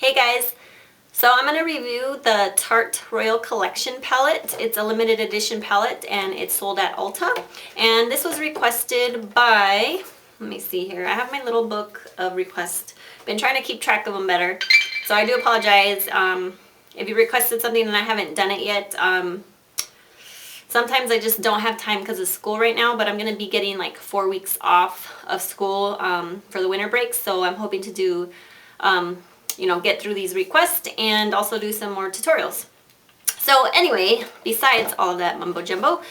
Hey guys, so I'm going to review the Tarte Royal Collection palette. It's a limited edition palette and it's sold at Ulta. And this was requested by, let me see here, I have my little book of requests. Been trying to keep track of them better. So I do apologize if you requested something and I haven't done it yet. Sometimes I just don't have time because of school right now, but I'm going to be getting like 4 weeks off of school for the winter break. So I'm hoping to do get through these requests and also do some more tutorials. So anyway, besides all of that mumbo jumbo,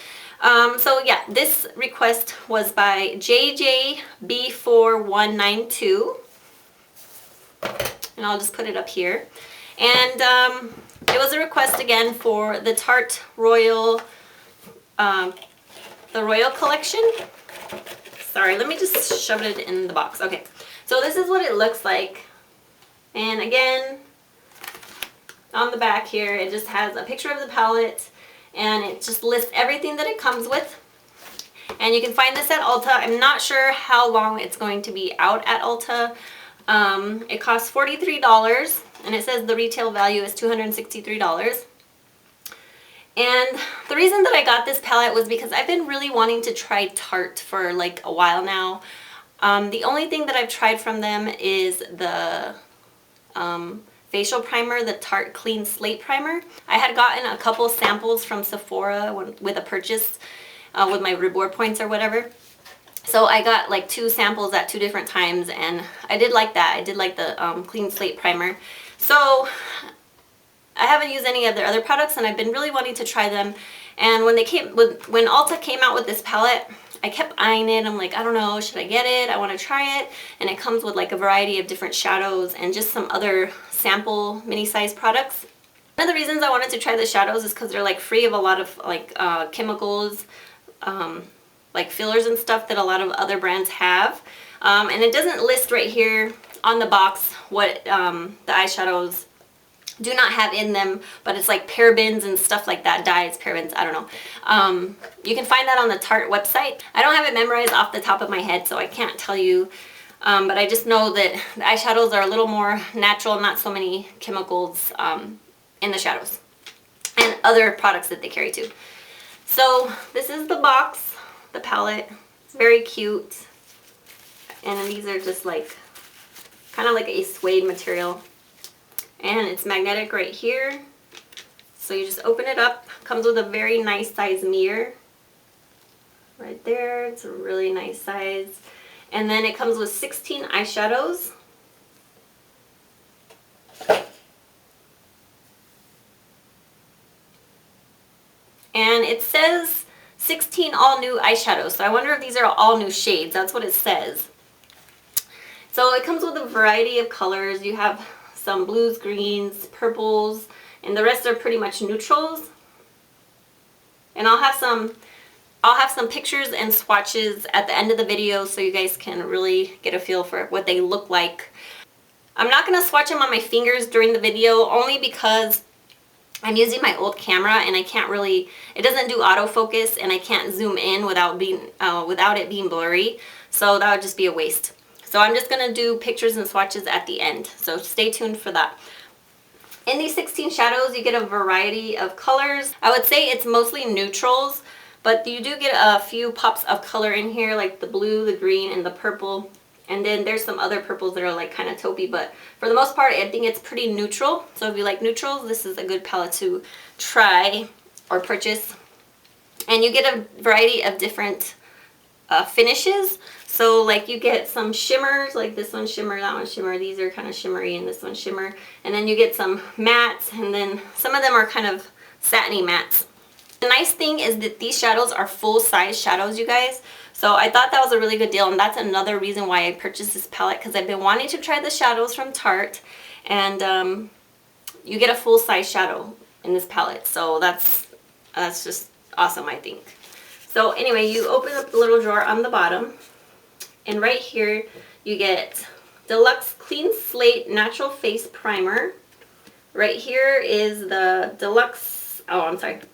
so yeah, this request was by JJB4192, and I'll just put it up here. And it was a request again for the Tarte Royal, the Royal Collection. Sorry, let me just shove it in the box. Okay, so this is what it looks like. And again, on the back here, it just has a picture of the palette and it just lists everything that it comes with. And you can find this at Ulta. I'm not sure how long it's going to be out at Ulta. It costs $43 and it says the retail value is $263. And the reason that I got this palette was because I've been really wanting to try Tarte for like a while now. The only thing that I've tried from them is the facial primer, the Tarte Clean Slate Primer. I had gotten a couple samples from SEPHORA with a purchase with my reward points or whatever. So I got like 2 samples at 2 different times and I did like that. I did like the Clean Slate Primer. So I haven't used any of their other products and I've been really wanting to try them. And when Ulta came out with this palette, I kept eyeing it. I'm like, I don't know, should I get it? I want to try it. And it comes with like a variety of different shadows and just some other sample mini-size products. One of the reasons I wanted to try the shadows is because they're like free of a lot of like chemicals, like fillers and stuff that a lot of other brands have. And it doesn't list right here on the box what the eyeshadows do not have in them, but it's like parabens and stuff like that, dyes, parabens, I don't know. You can find that on the Tarte website. I don't have it memorized off the top of my head, so I can't tell you, but I just know that the eyeshadows are a little more natural, not so many chemicals in the shadows, and other products that they carry too. So this is the box, the palette. It's very cute, and these are just like, kind of like a suede material. And it's magnetic right here. So you just open it up. Comes with a very nice size mirror. Right there. It's a really nice size. And then it comes with 16 eyeshadows. And it says 16 all new eyeshadows. So I wonder if these are all new shades. That's what it says. So it comes with a variety of colors. You have some blues, greens, purples, and the rest are pretty much neutrals. And I'll have some pictures and swatches at the end of the video so you guys can really get a feel for what they look like. I'm not going to swatch them on my fingers during the video only because I'm using my old camera and I can't really, it doesn't do autofocus and I can't zoom in without it being blurry, so that would just be a waste. So I'm just going to do pictures and swatches at the end. So stay tuned for that. In these 16 shadows, you get a variety of colors. I would say it's mostly neutrals, but you do get a few pops of color in here, like the blue, the green, and the purple. And then there's some other purples that are like kind of taupey, but for the most part, I think it's pretty neutral. So if you like neutrals, this is a good palette to try or purchase. And you get a variety of different finishes. So like you get some shimmers, like this one shimmer, that one shimmer. These are kind of shimmery and this one shimmer. And then you get some mattes, and then some of them are kind of satiny mattes. The nice thing is that these shadows are full-size shadows, you guys. So I thought that was a really good deal, and that's another reason why I purchased this palette, because I've been wanting to try the shadows from Tarte, and you get a full-size shadow in this palette. So that's just awesome, I think. So anyway, you open up the little drawer on the bottom. And right here, you get Deluxe Clean Slate Natural Face Primer. Right here is the Deluxe,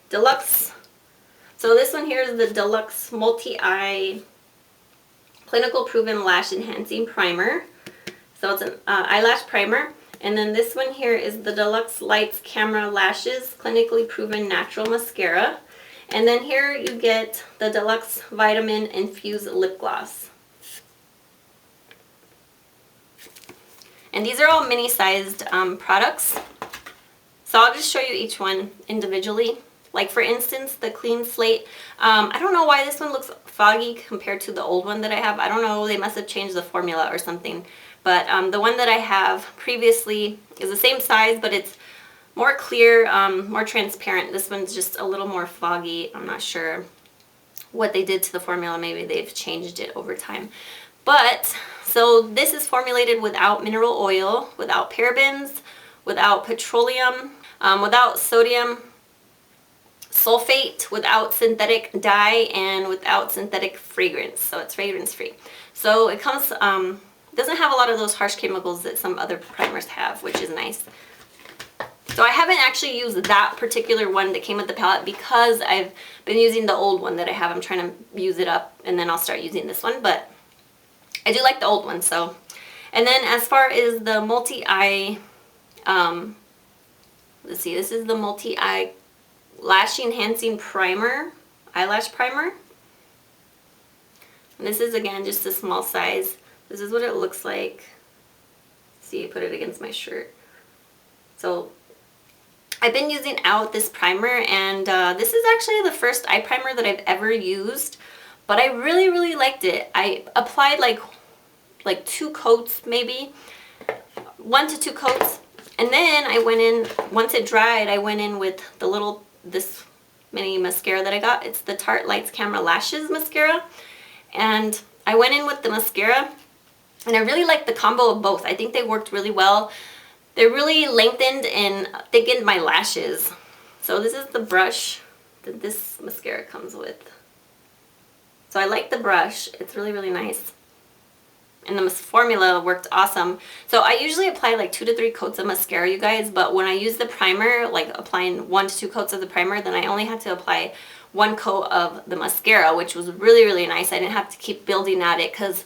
Deluxe. So this one here is the Deluxe Multi-Eye Clinical Proven Lash Enhancing Primer. So it's an eyelash primer. And then this one here is the Deluxe Lights Camera Lashes Clinically Proven Natural Mascara. And then here you get the Deluxe Vitamin-Infused Lip Gloss. And these are all mini-sized products. So I'll just show you each one individually. Like for instance, the Clean Slate. I don't know why this one looks foggy compared to the old one that I have. I don't know, they must have changed the formula or something. But the one that I have previously is the same size, but it's more clear, more transparent. This one's just a little more foggy. I'm not sure what they did to the formula. Maybe they've changed it over time. But, so this is formulated without mineral oil, without parabens, without petroleum, without sodium sulfate, without synthetic dye, and without synthetic fragrance. So it's fragrance free. So it comes, doesn't have a lot of those harsh chemicals that some other primers have, which is nice. So I haven't actually used that particular one that came with the palette because I've been using the old one that I have. I'm trying to use it up and then I'll start using this one, but I do like the old one. So, and then as far as the multi-eye, let's see, this is the multi-eye lash enhancing primer, eyelash primer. And this is again just a small size. This is what it looks like. See, I put it against my shirt. So I've been using out this primer, and this is actually the first eye primer that I've ever used, but I really liked it. I applied like 2 coats, maybe 1 to 2 coats, and then I went in, once it dried, I went in with the this mini mascara that I got. It's the Tarte Lights Camera Lashes mascara, and I went in with the mascara, and I really liked the combo of both. I think they worked really well. They really lengthened and thickened my lashes. So this is the brush that this mascara comes with. So I like the brush. It's really nice. And the formula worked awesome. So I usually apply like 2 to 3 coats of mascara, you guys, but when I use the primer, like applying 1 to 2 coats of the primer, then I only had to apply 1 coat of the mascara, which was really nice. I didn't have to keep building at it because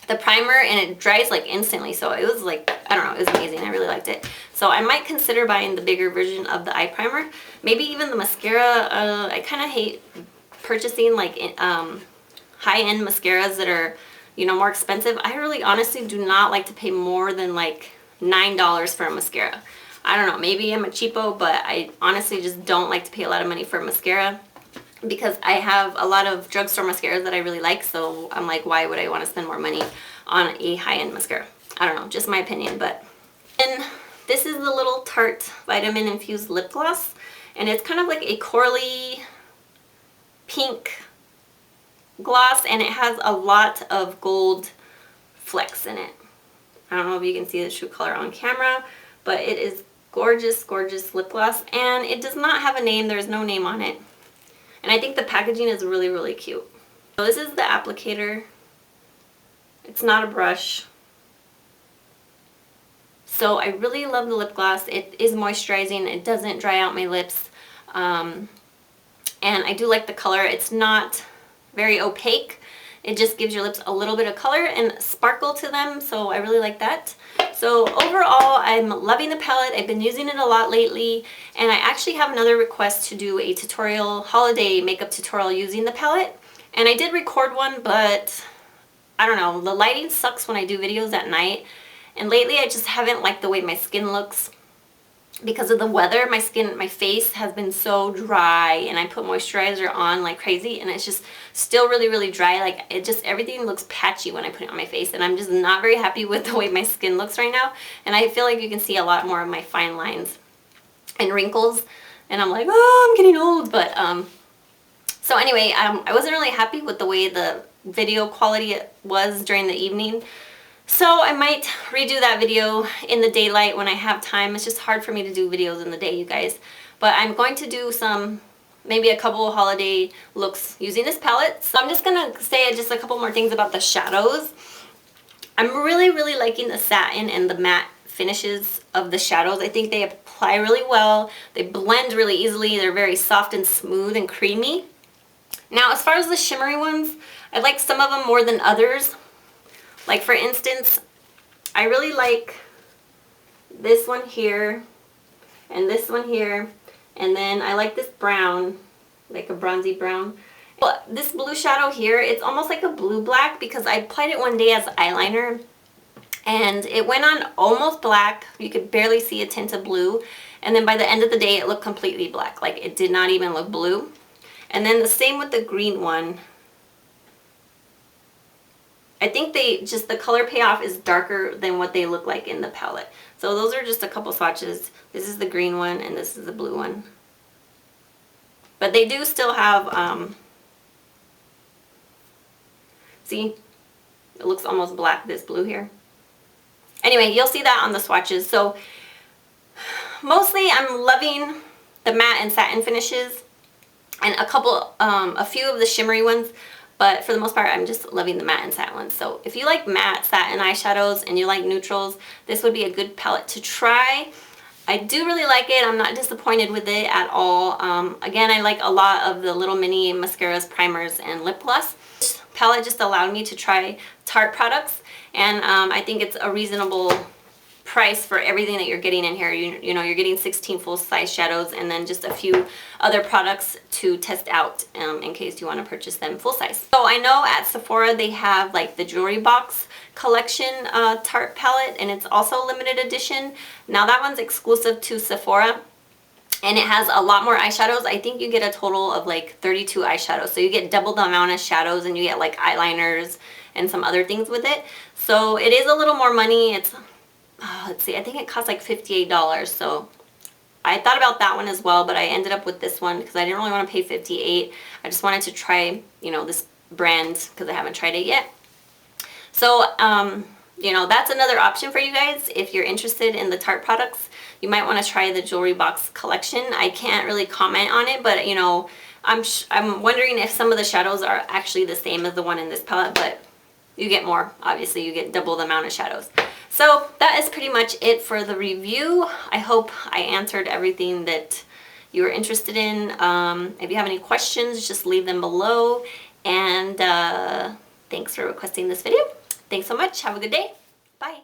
the primer, and it dries like instantly. So it was like, I don't know, it was amazing. I really liked it. So I might consider buying the bigger version of the eye primer. Maybe even the mascara. I kind of hate purchasing like high-end mascaras that are, you know, more expensive. I really honestly do not like to pay more than like $9 for a mascara. I don't know, maybe I'm a cheapo, but I honestly just don't like to pay a lot of money for a mascara because I have a lot of drugstore mascaras that I really like. So I'm like, why would I want to spend more money on a high-end mascara? I don't know, just my opinion. But and this is the little Tarte Vitamin-Infused Lip Gloss, and it's kind of like a corally pink gloss, and it has a lot of gold flecks in it. I don't know if you can see the true color on camera, but it is gorgeous lip gloss, and it does not have a name. There's no name on it, and I think the packaging is really cute. So this is the applicator. It's not a brush. So I really love the lip gloss. It is moisturizing. It doesn't dry out my lips, and I do like the color. It's not very opaque. It just gives your lips a little bit of color and sparkle to them, so I really like that. So overall, I'm loving the palette. I've been using it a lot lately, and I actually have another request to do a tutorial, holiday makeup tutorial using the palette. And I did record one, but I don't know, the lighting sucks when I do videos at night, and lately I just haven't liked the way my skin looks. Because of the weather, my face has been so dry, and I put moisturizer on like crazy, and it's just still really dry. Like it just, everything looks patchy when I put it on my face, and I'm just not very happy with the way my skin looks right now. And I feel like you can see a lot more of my fine lines and wrinkles, and I'm like, oh, I'm getting old. But so anyway, I wasn't really happy with the way the video quality was during the evening. So I might redo that video in the daylight when I have time. It's just hard for me to do videos in the day, you guys. But I'm going to do maybe a couple of holiday looks using this palette. So I'm just going to say just a couple more things about the shadows. I'm really liking the satin and the matte finishes of the shadows. I think they apply really well. They blend really easily. They're very soft and smooth and creamy. Now, as far as the shimmery ones, I like some of them more than others. Like for instance, I really like this one here, and this one here, and then I like this brown, like a bronzy brown. But this blue shadow here, it's almost like a blue black because I applied it one day as eyeliner and it went on almost black. You could barely see a tint of blue, and then by the end of the day it looked completely black, like it did not even look blue. And then the same with the green one. I think the color payoff is darker than what they look like in the palette. So those are just a couple swatches. This is the green one and this is the blue one. But they do still have, see, it looks almost black, this blue here. Anyway, you'll see that on the swatches. So mostly I'm loving the matte and satin finishes and a few of the shimmery ones. But for the most part, I'm just loving the matte and satin ones. So if you like matte satin eyeshadows and you like neutrals, this would be a good palette to try. I do really like it. I'm not disappointed with it at all. Again, I like a lot of the little mini mascaras, primers, and lip gloss. This palette just allowed me to try Tarte products, and I think it's a reasonable price for everything that you're getting in here. You know, you're getting 16 full-size shadows and then just a few other products to test out in case you want to purchase them full-size. So I know at Sephora they have like the jewelry box collection Tarte palette, and it's also limited edition. Now that one's exclusive to Sephora and it has a lot more eyeshadows. I think you get a total of like 32 eyeshadows. So you get double the amount of shadows and you get like eyeliners and some other things with it. So it is a little more money. It's let's see, I think it costs like $58, so I thought about that one as well, but I ended up with this one because I didn't really want to pay $58. I just wanted to try, you know, this brand because I haven't tried it yet. So, you know, that's another option for you guys. If you're interested in the Tarte products, you might want to try the jewelry box collection. I can't really comment on it, but, you know, I'm wondering if some of the shadows are actually the same as the one in this palette, but you get more. Obviously, you get double the amount of shadows. So that is pretty much it for the review. I hope I answered everything that you were interested in. If you have any questions, just leave them below. And thanks for requesting this video. Thanks so much. Have a good day. Bye.